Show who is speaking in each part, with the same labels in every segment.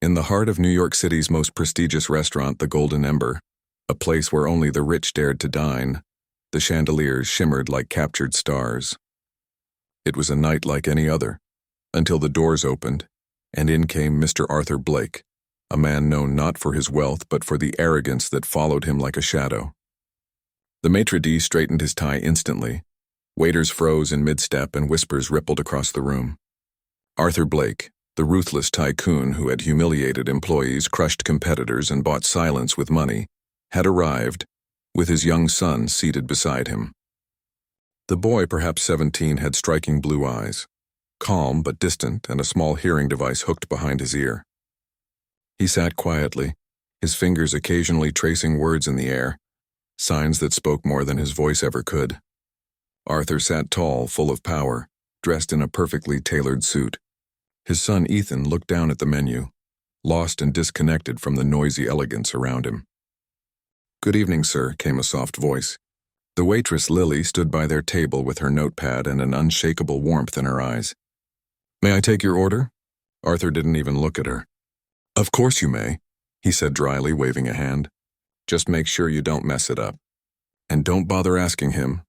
Speaker 1: In the heart of New York City's most prestigious restaurant, the Golden Ember, a place where only the rich dared to dine, the chandeliers shimmered like captured stars. It was a night like any other, until the doors opened, and in came Mr. Arthur Blake, a man known not for his wealth but for the arrogance that followed him like a shadow. The maitre d' straightened his tie instantly. Waiters froze in mid-step and whispers rippled across the room. Arthur Blake, the ruthless tycoon who had humiliated employees, crushed competitors, and bought silence with money, had arrived, with his young son seated beside him. The boy, perhaps 17, had striking blue eyes, calm but distant, and a small hearing device hooked behind his ear. He sat quietly, his fingers occasionally tracing words in the air, signs that spoke more than his voice ever could. Arthur sat tall, full of power, dressed in a perfectly tailored suit. His son Ethan looked down at the menu, lost and disconnected from the noisy elegance around him. "Good evening, sir," came a soft voice. The waitress Lily stood by their table with her notepad and an unshakable warmth in her eyes. "May I take your order?" Arthur didn't even look at her. "Of course you may," he said dryly, waving a hand. "Just make sure you don't mess it up. And don't bother asking him."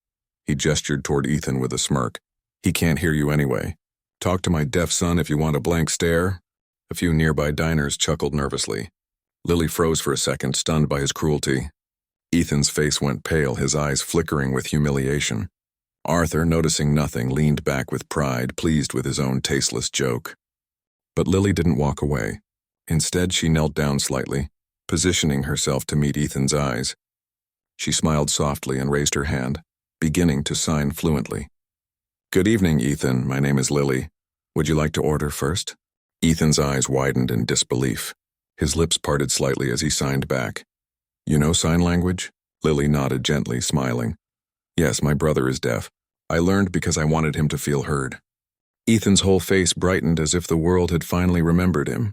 Speaker 1: He gestured toward Ethan with a smirk. "He can't hear you anyway. Talk to my deaf son if you want a blank stare." A few nearby diners chuckled nervously. Lily froze for a second, stunned by his cruelty. Ethan's face went pale, his eyes flickering with humiliation. Arthur, noticing nothing, leaned back with pride, pleased with his own tasteless joke. But Lily didn't walk away. Instead, she knelt down slightly, positioning herself to meet Ethan's eyes. She smiled softly and raised her hand, beginning to sign fluently. "Good evening, Ethan. My name is Lily. Would you like to order first?" Ethan's eyes widened in disbelief. His lips parted slightly as he signed back. "You know sign language?" Lily nodded gently, smiling. "Yes, my brother is deaf. I learned because I wanted him to feel heard." Ethan's whole face brightened as if the world had finally remembered him.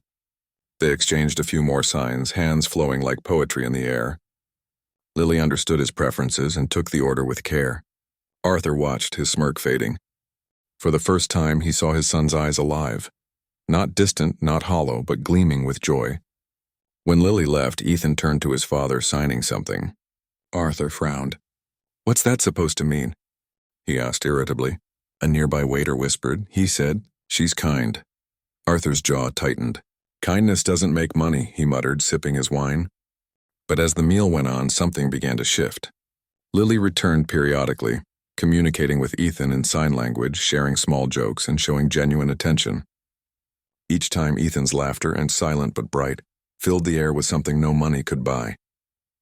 Speaker 1: They exchanged a few more signs, hands flowing like poetry in the air. Lily understood his preferences and took the order with care. Arthur watched, his smirk fading. For the first time, he saw his son's eyes alive. Not distant, not hollow, but gleaming with joy. When Lily left, Ethan turned to his father, signing something. Arthur frowned. "What's that supposed to mean?" he asked irritably. A nearby waiter whispered. "He said, 'She's kind.'" Arthur's jaw tightened. "Kindness doesn't make money," he muttered, sipping his wine. But as the meal went on, something began to shift. Lily returned periodically, communicating with Ethan in sign language, sharing small jokes, and showing genuine attention. Each time Ethan's laughter, and silent but bright, filled the air with something no money could buy.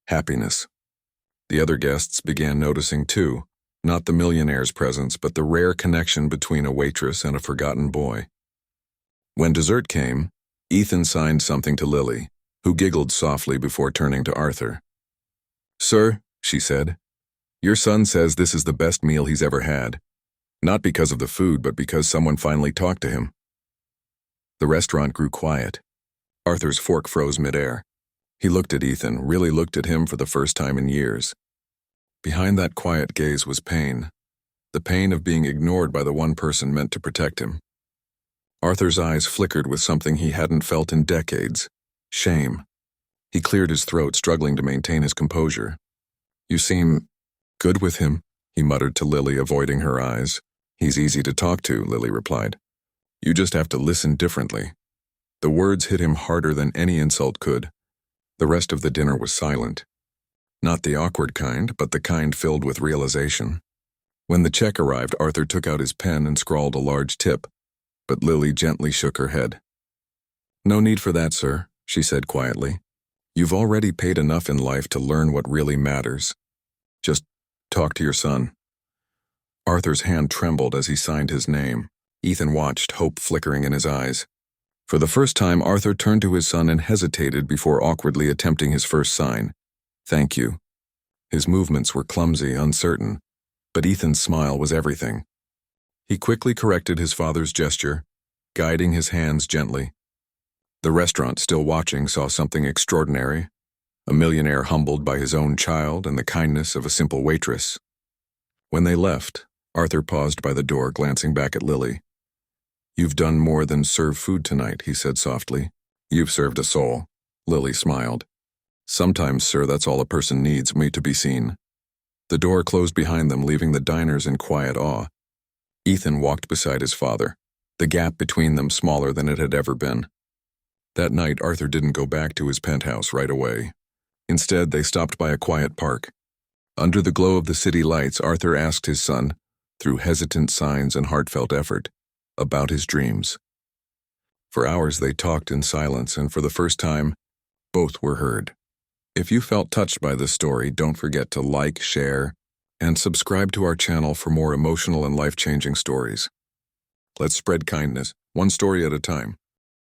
Speaker 1: Happiness. The other guests began noticing too, not the millionaire's presence, but the rare connection between a waitress and a forgotten boy. When dessert came, Ethan signed something to Lily, who giggled softly before turning to Arthur. "Sir," she said, "your son says this is the best meal he's ever had. Not because of the food, but because someone finally talked to him." The restaurant grew quiet. Arthur's fork froze midair. He looked at Ethan, really looked at him for the first time in years. Behind that quiet gaze was pain. The pain of being ignored by the one person meant to protect him. Arthur's eyes flickered with something he hadn't felt in decades. Shame. He cleared his throat, struggling to maintain his composure. "You seem good with him," he muttered to Lily, avoiding her eyes. "He's easy to talk to," Lily replied. "You just have to listen differently." The words hit him harder than any insult could. The rest of the dinner was silent. Not the awkward kind, but the kind filled with realization. When the check arrived, Arthur took out his pen and scrawled a large tip, but Lily gently shook her head. "No need for that, sir," she said quietly. "You've already paid enough in life to learn what really matters. Just talk to your son." Arthur's hand trembled as he signed his name. Ethan watched, hope flickering in his eyes. For the first time, Arthur turned to his son and hesitated before awkwardly attempting his first sign. "Thank you." His movements were clumsy, uncertain, but Ethan's smile was everything. He quickly corrected his father's gesture, guiding his hands gently. The restaurant, still watching, saw something extraordinary. A millionaire humbled by his own child and the kindness of a simple waitress. When they left, Arthur paused by the door, glancing back at Lily. "You've done more than serve food tonight," he said softly. You've served a soul. Lily smiled. Sometimes, sir, that's all a person needs, me to be seen. The door closed behind them, leaving the diners in quiet awe. Ethan walked beside his father, the gap between them smaller than it had ever been. That night, Arthur didn't go back to his penthouse right away. Instead, they stopped by a quiet park. Under the glow of the city lights, Arthur asked his son, through hesitant signs and heartfelt effort, about his dreams. For hours they talked in silence, and for the first time, both were heard. If you felt touched by this story, don't forget to like, share, and subscribe to our channel for more emotional and life-changing stories. Let's spread kindness, one story at a time.